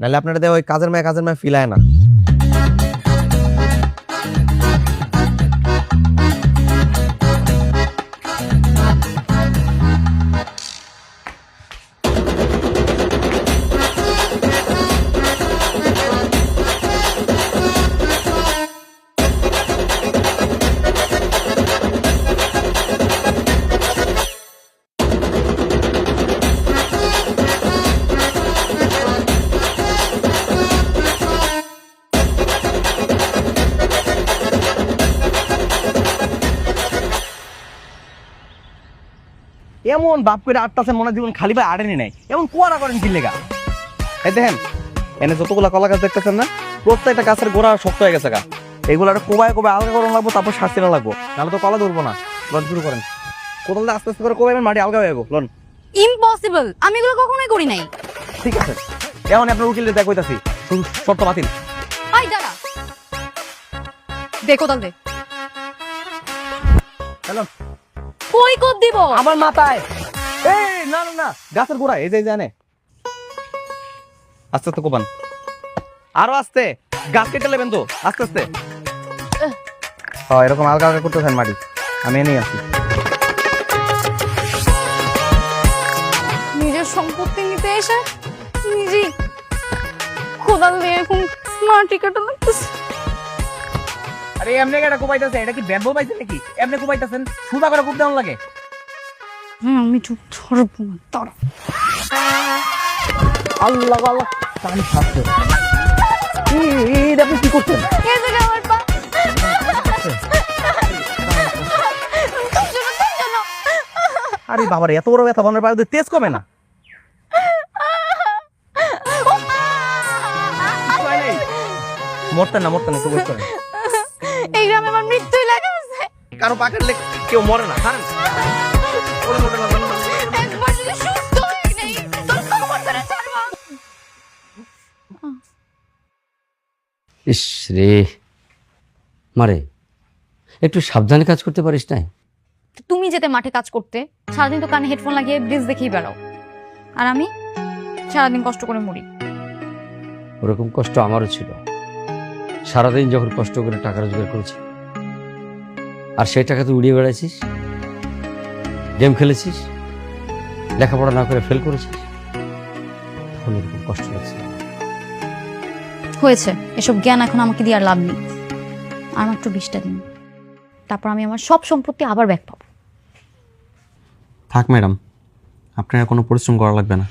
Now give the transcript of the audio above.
নাহলে আপনারা ওই কাজের মেয়ে ফিলায় না। এমন বাপ করে আটটাছেন মনে জীবন খালি ভাই আড়েনি নাই, এমন কুয়ারা করেন কি লেগা? এই দেখেন এনে যতগুলা কলা গাছ দেখতেছেন না, প্রত্যেকটা গাছের গোড়া শক্ত হয়ে গেছে গা। এইগুলো একটা কোবায় আলগা করানো লাগবো, তারপর শাস্তি না লাগবো, নাহলে তো কলা ধরবো না। লোন শুরু করেন, কোদাল দিয়ে আস্তে আস্তে করে কোবাইবেন, মাটি আলগা হয়ে যাবো। লোন ইম্পসিবল, আমি এগুলো কখনোই করি নাই। ঠিক আছে, এখন আপনার উকিল দেখ কইতাছি, শর্ত বাতিল। আই দাঁড়া, দে কোদাল দে। হ্যালো, কই কোদ দিব? আমার মাথায়। এই না না না, গাছের গোড়া, এই যে জানে। আস্তে আস্তে কোবান, আরো আস্তে, গাছ কেটে নেবেন তো, আস্তে আস্তে। এরকম আলগা আলগা করতেছেন মাটি, আমি এনেই আছি। নিজের সম্পত্তি নিতে এসে নিজেই কোদাল দিয়ে এখন মাটি কাটা লাগতেছে। আরে এমনি কেটা কোবাইতেছে, এটা কি ব্যাম্বো পাইছে নাকি? এমনি কোবাইতেছেন, সুদা করে কোপ দেওয়ান লাগে। আমি চুপ ধরব না, তারা আল্লাহ আল্লাহ, কান ফাটছে। আপনি কি করছেন? এই যে আমার পা। আরে বাবার এত বড় ব্যথা, মনের পায়ে তেজ কমে না। মরতেন না, একটু বসে করেন। এই গ্রামে আমার মৃত্যুই লেগে আছে। কারো পা কাটলে কেউ মরে না, খান। একবার যদি সুস্থ হয়ে নেই, তোর খবর ধরে ছাড়বো। ইস রে মারে, একটু সাবধানে কাজ করতে পারিস না? তুমি যেতে মাঠে কাজ করতে, সারাদিন তো কানে হেডফোন লাগিয়ে ব্রিজ দেখেই বেড়াও, আর আমি সারাদিন কষ্ট করে মরি। ওরকম কষ্ট আমারও ছিল। সারাদিন যখন কষ্ট করে টাকা রোজগার করেছি, আর সেই টাকা তুই উড়িয়ে বেড়াইছিস, গেম খেলেছিস, লেখাপড়া না করে ফেল করেছিস, তখন এরকম কষ্ট লাগছে। হয়েছে, এসব জ্ঞান এখন আমাকে দিয়ে আর লাভ নেই। আর মাত্র 20টা দিন, তারপর আমি আমার সব সম্পত্তি আবার ব্যাক পাবো। থাক ম্যাডাম, আপনার কোনো পরিশ্রম করা লাগবে না।